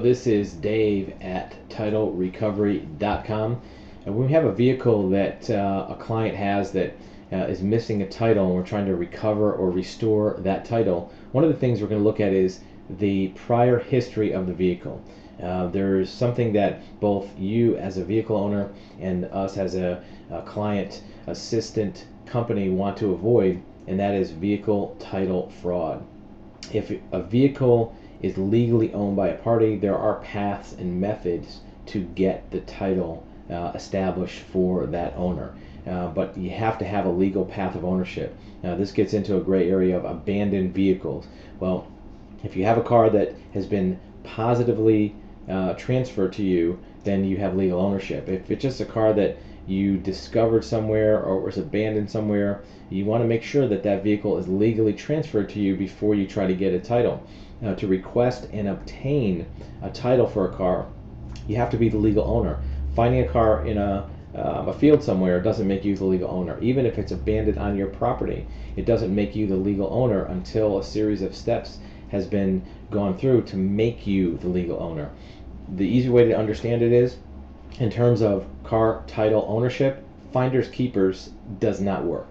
this is Dave at TitleRecovery.com, and we have a vehicle that a client has that is missing a title, and we're trying to recover or restore that title. One of the things we're going to look at is the prior history of the vehicle. There's something that both you as a vehicle owner and us as a client assistant company want to avoid, and that is vehicle title fraud. If a vehicle is legally owned by a party, there are paths and methods to get the title established for that owner. But you have to have a legal path of ownership. Now, this gets into a gray area of abandoned vehicles. Well, if you have a car that has been positively transferred to you, then you have legal ownership. If it's just a car that you discovered somewhere or was abandoned somewhere, you want to make sure that that vehicle is legally transferred to you before you try to get a title. To request and obtain a title for a car, you have to be the legal owner. Finding a car in a field somewhere doesn't make you the legal owner. Even if it's abandoned on your property, it doesn't make you the legal owner until a series of steps has been gone through to make you the legal owner. The easy way to understand it is, in terms of car title ownership, finders keepers does not work.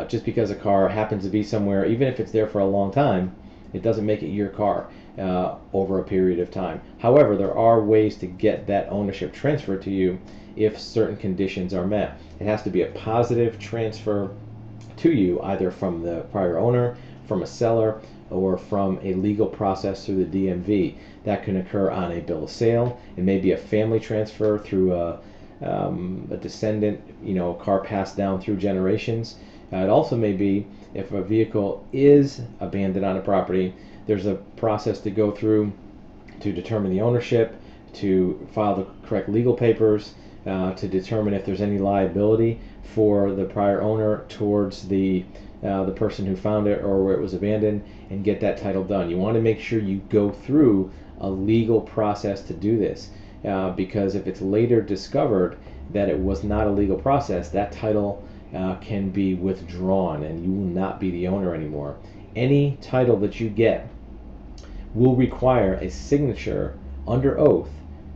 Just because a car happens to be somewhere, even if it's there for a long time, it doesn't make it your car over a period of time. However, there are ways to get that ownership transferred to you if certain conditions are met. It has to be a positive transfer to you, either from the prior owner, from a seller, or from a legal process through the DMV. That can occur on a bill of sale. It may be a family transfer through a descendant, a car passed down through generations. It also may be, if a vehicle is abandoned on a property, there's a process to go through to determine the ownership, to file the correct legal papers, to determine if there's any liability for the prior owner towards the person who found it or where it was abandoned, and get that title done. You want to make sure you go through a legal process to do this, because if it's later discovered that it was not a legal process, that title can be withdrawn and you will not be the owner anymore. Any title that you get will require a signature under oath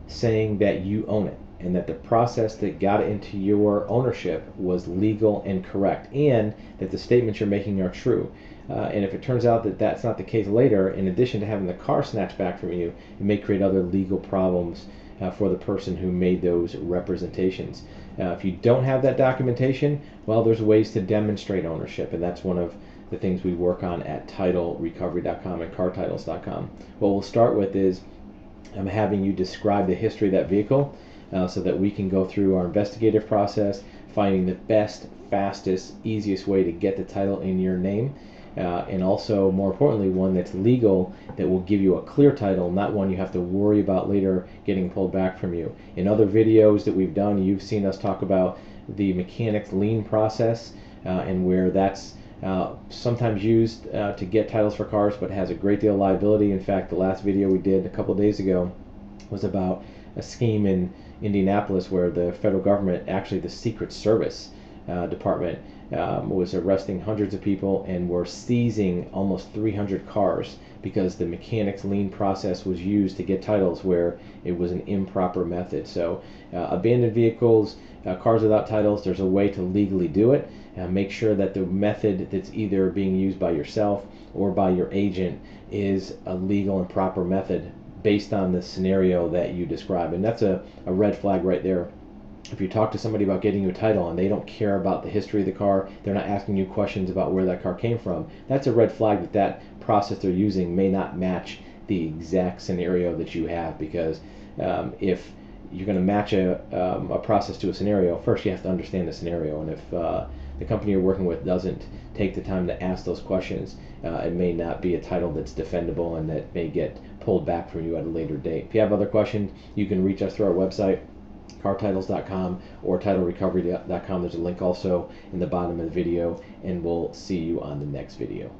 saying that you own it and that the process that got it into your ownership was legal and correct, and that the statements you're making are true. And if it turns out that that's not the case later, in addition to having the car snatched back from you, it may create other legal problems for the person who made those representations. If you don't have that documentation, well, there's ways to demonstrate ownership, and that's one of the things we work on at TitleRecovery.com and CarTitles.com. What we'll start with is I'm having you describe the history of that vehicle, so that we can go through our investigative process, finding the best, fastest, easiest way to get the title in your name, and also, more importantly, one that's legal, that will give you a clear title, not one you have to worry about later getting pulled back from you. In other videos that we've done, you've seen us talk about the mechanics lien process, and where that's sometimes used to get titles for cars, but has a great deal of liability. In fact, the last video we did a couple days ago was about a scheme in Indianapolis where the federal government, actually the Secret Service department, was arresting hundreds of people and were seizing almost 300 cars because the mechanics lien process was used to get titles where it was an improper method. So abandoned vehicles, cars without titles, there's a way to legally do it. Make sure that the method that's either being used by yourself or by your agent is a legal and proper method based on the scenario that you describe. And that's a red flag right there. If you talk to somebody about getting you a title and they don't care about the history of the car, they're not asking you questions about where that car came from, that's a red flag that that process they're using may not match the exact scenario that you have. Because if you're going to match a process to a scenario, first you have to understand the scenario. And if the company you're working with doesn't take the time to ask those questions, it may not be a title that's defendable and that may get pulled back from you at a later date. If you have other questions, you can reach us through our website, CarTitles.com or TitleRecovery.com. There's a link also in the bottom of the video, and we'll see you on the next video.